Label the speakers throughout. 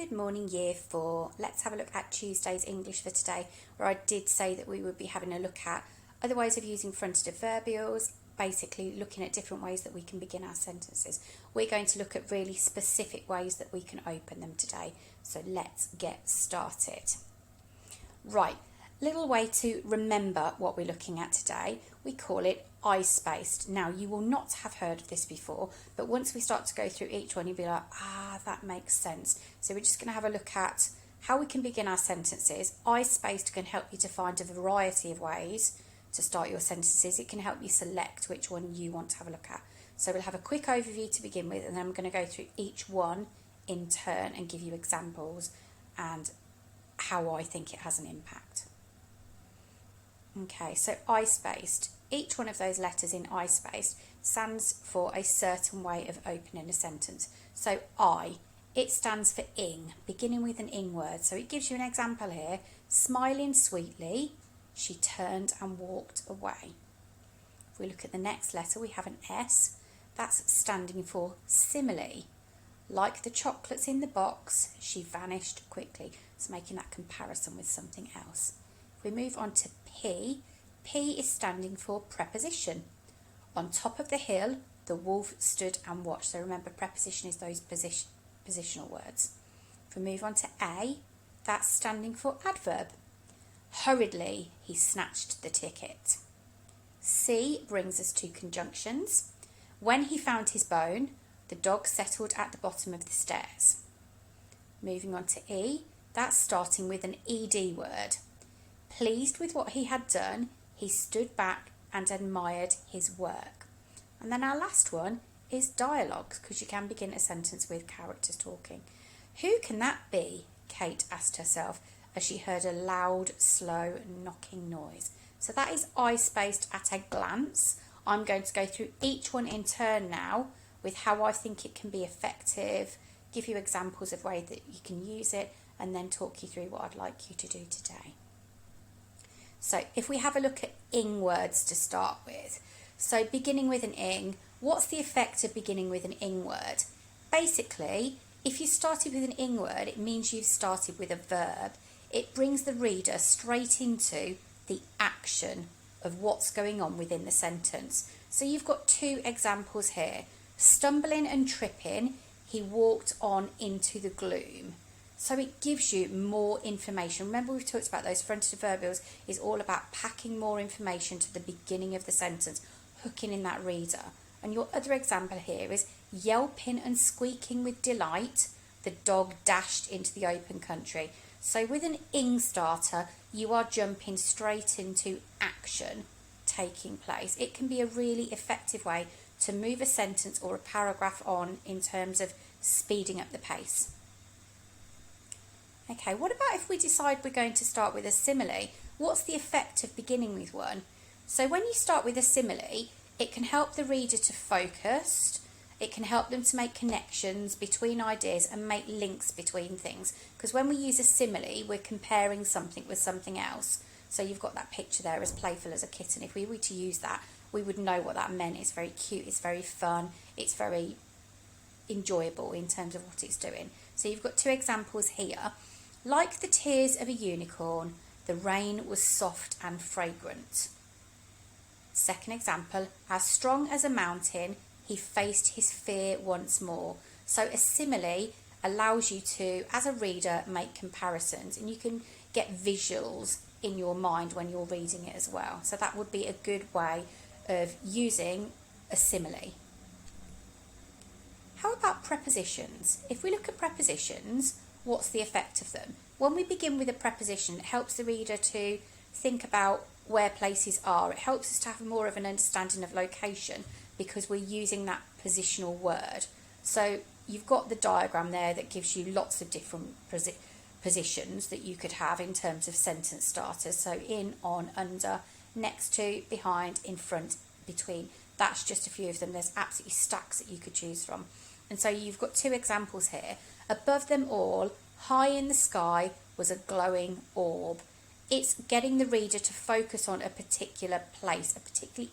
Speaker 1: Good morning, Year 4. Let's have a look at Tuesday's English for today, where I did say that we would be having a look at other ways of using fronted adverbials, basically looking at different ways that we can begin our sentences. We're going to look at really specific ways that we can open them today, so let's get started. Right, little way to remember what we're looking at today, we call it I-spaced. Now, you will not have heard of this before, but once we start to go through each one, you'll be like, that makes sense. So we're just going to have a look at how we can begin our sentences. I-spaced can help you to find a variety of ways to start your sentences. It can help you select which one you want to have a look at. So we'll have a quick overview to begin with, and then I'm going to go through each one in turn and give you examples and how I think it has an impact. Okay, so I-spaced. Each one of those letters in I-spaced stands for a certain way of opening a sentence. So I, it stands for ing, beginning with an ing word. So it gives you an example here. Smiling sweetly, she turned and walked away. If we look at the next letter, we have an S. That's standing for simile. Like the chocolates in the box, she vanished quickly. It's making that comparison with something else. If we move on to P, P is standing for preposition. On top of the hill, the wolf stood and watched. So remember, preposition is those positional words. If we move on to A, that's standing for adverb. Hurriedly, he snatched the ticket. C brings us to conjunctions. When he found his bone, the dog settled at the bottom of the stairs. Moving on to E, that's starting with an ED word. Pleased with what he had done, he stood back and admired his work. And then our last one is dialogues, because you can begin a sentence with characters talking. Who can that be? Kate asked herself as she heard a loud, slow knocking noise. So that is I-spaced at a glance. I'm going to go through each one in turn now with how I think it can be effective, give you examples of ways that you can use it, and then talk you through what I'd like you to do today. So if we have a look at ing words to start with. So beginning with an ing, what's the effect of beginning with an ing word? Basically, if you started with an ing word, it means you've started with a verb. It brings the reader straight into the action of what's going on within the sentence. So you've got two examples here. Stumbling and tripping, he walked on into the gloom. So it gives you more information. Remember, we've talked about those fronted adverbials is all about packing more information to the beginning of the sentence, hooking in that reader. And your other example here is yelping and squeaking with delight, the dog dashed into the open country. So with an ing starter, you are jumping straight into action taking place. It can be a really effective way to move a sentence or a paragraph on in terms of speeding up the pace. Okay, what about if we decide we're going to start with a simile? What's the effect of beginning with one? So when you start with a simile, it can help the reader to focus. It can help them to make connections between ideas and make links between things. Because when we use a simile, we're comparing something with something else. So you've got that picture there as playful as a kitten. If we were to use that, we would know what that meant. It's very cute, it's very fun, it's very enjoyable in terms of what it's doing. So you've got two examples here. Like the tears of a unicorn, the rain was soft and fragrant. Second example, as strong as a mountain, he faced his fear once more. So a simile allows you to, as a reader, make comparisons, and you can get visuals in your mind when you're reading it as well. So that would be a good way of using a simile. How about prepositions? If we look at prepositions, what's the effect of them? When we begin with a preposition, it helps the reader to think about where places are. It helps us to have more of an understanding of location because we're using that positional word. So you've got the diagram there that gives you lots of different positions that you could have in terms of sentence starters. So in, on, under, next to, behind, in front, between. That's just a few of them. There's absolutely stacks that you could choose from. And so you've got two examples here. Above them all, high in the sky, was a glowing orb. It's getting the reader to focus on a particular place, a particular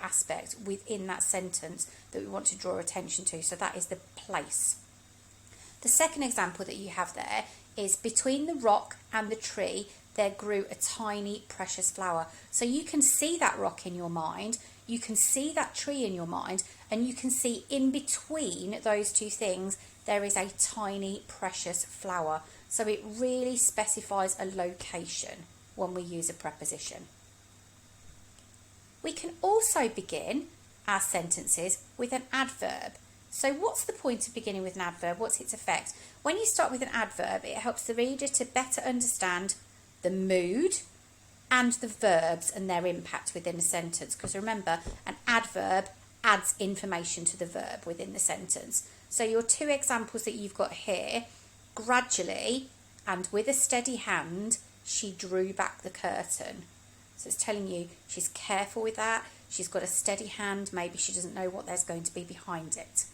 Speaker 1: aspect within that sentence that we want to draw attention to. So that is the place. The second example that you have there is between the rock and the tree there grew a tiny precious flower. So you can see that rock in your mind, you can see that tree in your mind, and you can see in between those two things there is a tiny precious flower. So it really specifies a location when we use a preposition. We can also begin our sentences with an adverb. So what's the point of beginning with an adverb? What's its effect? When you start with an adverb, it helps the reader to better understand the mood and the verbs and their impact within a sentence. Because remember, an adverb adds information to the verb within the sentence. So your two examples that you've got here, gradually and with a steady hand, she drew back the curtain. So it's telling you she's careful with that, she's got a steady hand, maybe she doesn't know what there's going to be behind it.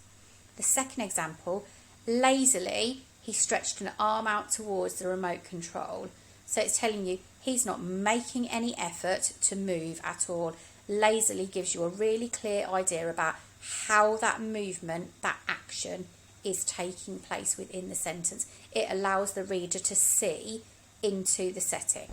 Speaker 1: The second example, lazily, he stretched an arm out towards the remote control. So it's telling you he's not making any effort to move at all. Lazily gives you a really clear idea about how that movement, that action, is taking place within the sentence. It allows the reader to see into the setting.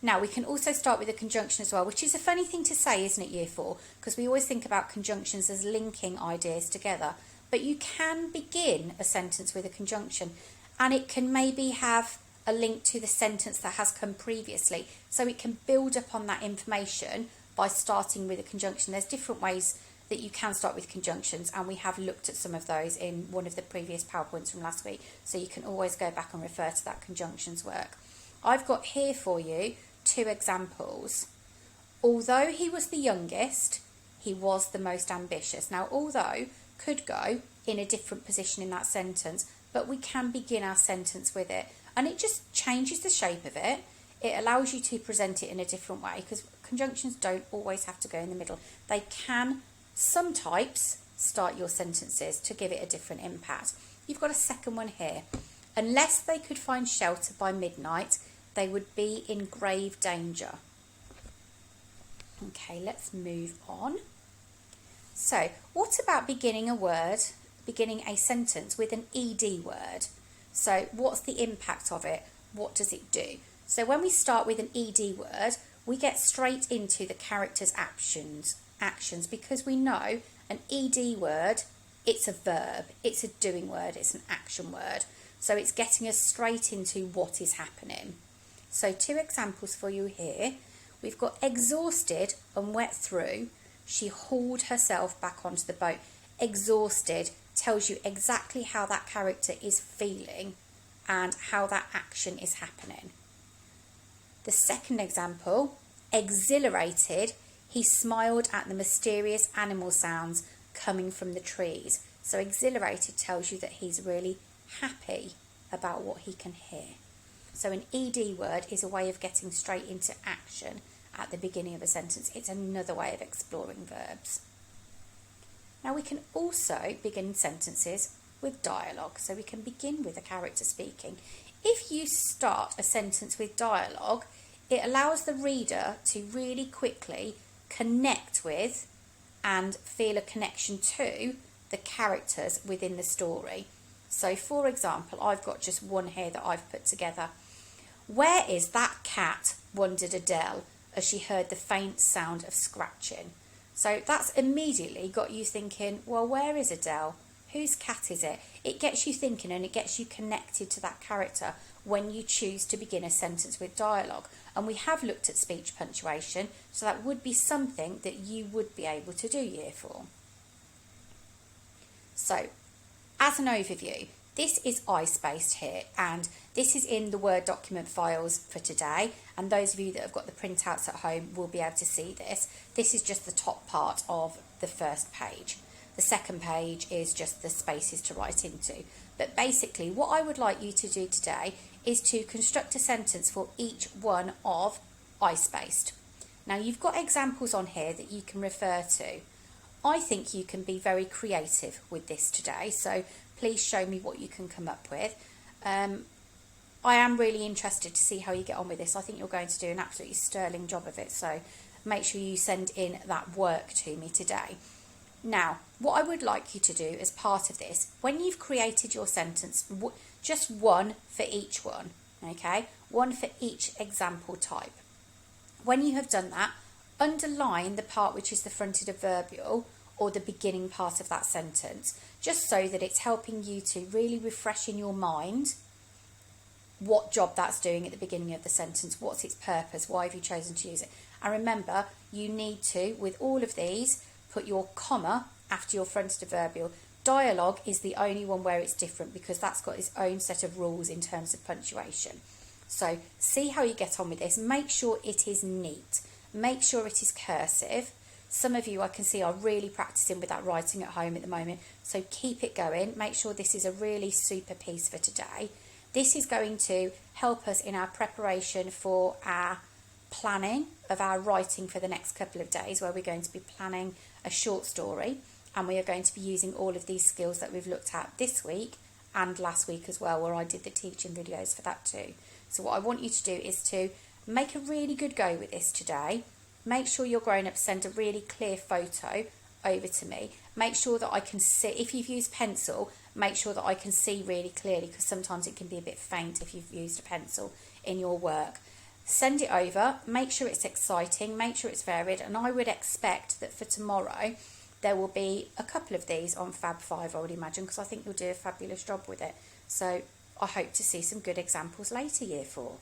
Speaker 1: Now, we can also start with a conjunction as well, which is a funny thing to say, isn't it, Year 4? Because we always think about conjunctions as linking ideas together. But you can begin a sentence with a conjunction, and it can maybe have a link to the sentence that has come previously. So it can build upon that information by starting with a conjunction. There's different ways that you can start with conjunctions, and we have looked at some of those in one of the previous PowerPoints from last week. So you can always go back and refer to that conjunctions work. I've got here for you two examples. Although he was the youngest, he was the most ambitious. Now, although could go in a different position in that sentence, but we can begin our sentence with it. And it just changes the shape of it. It allows you to present it in a different way, because conjunctions don't always have to go in the middle. They can, some types, start your sentences to give it a different impact. You've got a second one here. Unless they could find shelter by midnight, they would be in grave danger. Okay, let's move on. So, what about beginning a sentence with an ED word? So, what's the impact of it? What does it do? So, when we start with an ED word, we get straight into the character's actions, because we know an ED word, it's a verb, it's a doing word, it's an action word. So, it's getting us straight into what is happening. So, two examples for you here. We've got exhausted and wet through. She hauled herself back onto the boat. Exhausted tells you exactly how that character is feeling and how that action is happening. The second example, exhilarated, he smiled at the mysterious animal sounds coming from the trees. So exhilarated tells you that he's really happy about what he can hear. So an ED word is a way of getting straight into action at the beginning of a sentence. It's another way of exploring verbs. Now we can also begin sentences with dialogue. So we can begin with a character speaking. If you start a sentence with dialogue, it allows the reader to really quickly connect with and feel a connection to the characters within the story. So for example, I've got just one here that I've put together. Where is that cat? Wondered Adele as she heard the faint sound of scratching. So that's immediately got you thinking, well, where is Adele? Whose cat is it? It gets you thinking, and it gets you connected to that character when you choose to begin a sentence with dialogue. And we have looked at speech punctuation, so that would be something that you would be able to do, Year 4. So, as an overview, this is I-spaced here, and this is in the Word document files for today, and those of you that have got the printouts at home will be able to see this. This is just the top part of the first page. The second page is just the spaces to write into. But basically, what I would like you to do today is to construct a sentence for each one of I-spaced. Now, you've got examples on here that you can refer to. I think you can be very creative with this today, so please show me what you can come up with. I am really interested to see how you get on with this. I think you're going to do an absolutely sterling job of it, so make sure you send in that work to me today. Now, what I would like you to do as part of this, when you've created your sentence, just one for each one, okay? One for each example type. When you have done that, underline the part which is the fronted adverbial or the beginning part of that sentence, just so that it's helping you to really refresh in your mind what job that's doing at the beginning of the sentence, what's its purpose, why have you chosen to use it. And remember, you need to, with all of these, put your comma after your fronted adverbial. Dialogue is the only one where it's different because that's got its own set of rules in terms of punctuation. So see how you get on with this. Make sure it is neat. Make sure it is cursive. Some of you I can see are really practicing with that writing at home at the moment. So keep it going. Make sure this is a really super piece for today. This is going to help us in our preparation for our planning of our writing for the next couple of days, where we're going to be planning a short story, and we are going to be using all of these skills that we've looked at this week and last week as well, where I did the teaching videos for that too. So what I want you to do is to make a really good go with this today. Make sure your grown-ups send a really clear photo over to me. Make sure that I can see, if you've used pencil, make sure that I can see really clearly, because sometimes it can be a bit faint if you've used a pencil in your work. Send it over, make sure it's exciting, make sure it's varied, and I would expect that for tomorrow there will be a couple of these on Fab 5, I would imagine, because I think you'll do a fabulous job with it. So I hope to see some good examples later, Year 4.